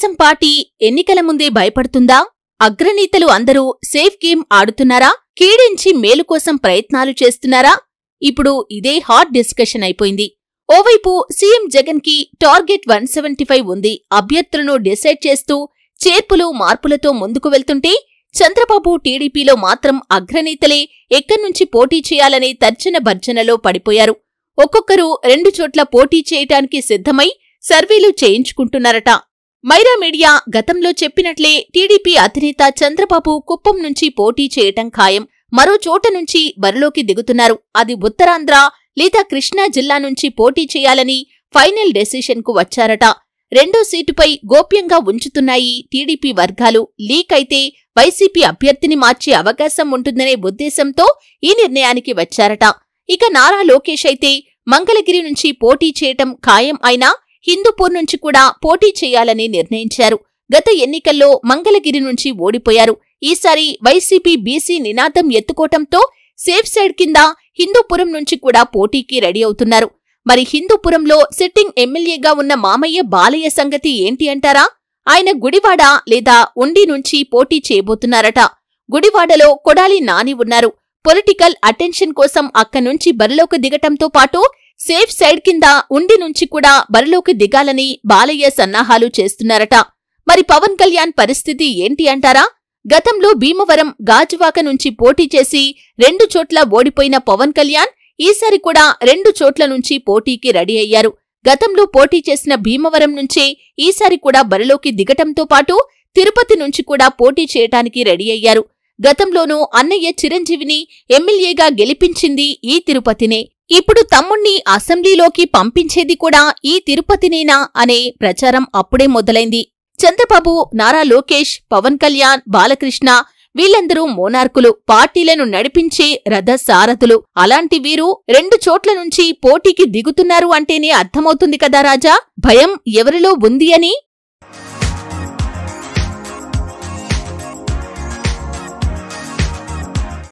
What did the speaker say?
Telugu Desam party ఎన్నికల ముందే భయపడుతుందా? అగ్రనేతలు అందరూ సేఫ్ గేమ్ ఆడుతున్నారా? కీడించి మేలు కోసం ప్రయత్నాలు చేస్తున్నారా? ఇప్పుడు ఇదే హాట్ డిస్కషన్ అయిపోయింది. ఓవైపు సీఎం జగన్ కి టార్గెట్ 175 ఉంది. అభ్యర్థులను డిసైడ్ చేస్తూ చేర్పులు మార్పులతో ముందుకు వెళ్తుంటే చంద్రబాబు టీడీపీలో మాత్రం అగ్రనేతలే ఎక్కడ్నుంచి పోటీ చేయాలనే తర్జన భర్జనలో పడిపోయారు. ఒక్కొక్కరు 2 చోట్ల పోటీ చేయటానికి సిద్ధమై సర్వేలు చేయించుకుంటున్నారట. మైరా మీడియా గతంలో చెప్పినట్లే టీడీపీ అధినేత చంద్రబాబు కుప్పం నుంచి పోటీ చేయటం ఖాయం. మరో చోట నుంచి బరిలోకి దిగుతున్నారు. అది ఉత్తరాంధ్ర లేదా కృష్ణా జిల్లా నుంచి పోటీ చేయాలని ఫైనల్ డెసిషన్ కు వచ్చారట. 2వ సీటుపై గోప్యంగా ఉంచుతున్నాయి టీడీపీ వర్గాలు. లీక్ అయితే వైసీపీ అభ్యర్థిని మార్చే అవకాశం ఉంటుందనే ఉద్దేశంతో ఈ నిర్ణయానికి వచ్చారట. ఇక నారా లోకేష్ అయితే మంగళగిరి నుంచి పోటీ చేయటం ఖాయం అయినా హిందూపూర్ నుంచి కూడా పోటీ చేయాలని నిర్ణయించారు. గత ఎన్నికల్లో మంగళగిరి నుంచి ఓడిపోయారు. ఈసారి వైసీపీ బీసీ నినాదం ఎత్తుకోవటంతో సేఫ్ సైడ్ కింద హిందూపురం నుంచి కూడా పోటీకి రెడీ అవుతున్నారు. మరి హిందూపురంలో సిట్టింగ్ ఎమ్మెల్యేగా ఉన్న మామయ్య బాలయ్య సంగతి ఏంటి అంటారా? ఆయన గుడివాడ లేదా ఉండి నుంచి పోటీ చేయబోతున్నారట. గుడివాడలో కొడాలి నాని ఉన్నారు. పొలిటికల్ అటెన్షన్ కోసం అక్కడ్నుంచి బరిలోకి దిగటంతో పాటు సేఫ్ సైడ్ కింద ఉండి నుంచి కూడా బరిలోకి దిగాలని బాలయ్య సన్నాహాలు చేస్తున్నారట. మరి పవన్ కళ్యాణ్ పరిస్థితి ఏంటి అంటారా? గతంలో భీమవరం, గాజువాక నుంచి పోటీ చేసి 2 చోట్ల ఓడిపోయిన పవన్ కళ్యాణ్ ఈసారి కూడా 2 చోట్ల నుంచి పోటీకి రెడీ అయ్యారు. గతంలో పోటీ చేసిన భీమవరం నుంచే ఈసారి కూడా బరిలోకి దిగటంతో పాటు తిరుపతి నుంచి కూడా పోటీ చేయటానికి రెడీ అయ్యారు. గతంలోనూ అన్నయ్య చిరంజీవిని ఎమ్మెల్యేగా గెలిపించింది ఈ తిరుపతినే. ఇప్పుడు తమ్ముణ్ణి అసెంబ్లీలోకి పంపించేది కూడా ఈ తిరుపతినేనా అనే ప్రచారం అప్పుడే మొదలైంది. చంద్రబాబు, నారా లోకేష్, పవన్ కళ్యాణ్, బాలకృష్ణ వీళ్ళందరూ మోనార్కులు, పార్టీలను నడిపించే రథసారథులు. అలాంటి వీరు 2 చోట్ల నుంచి పోటీకి దిగుతున్నారు అంటేనే అర్థమవుతుంది కదా రాజా, భయం ఎవరిలో ఉంది అని.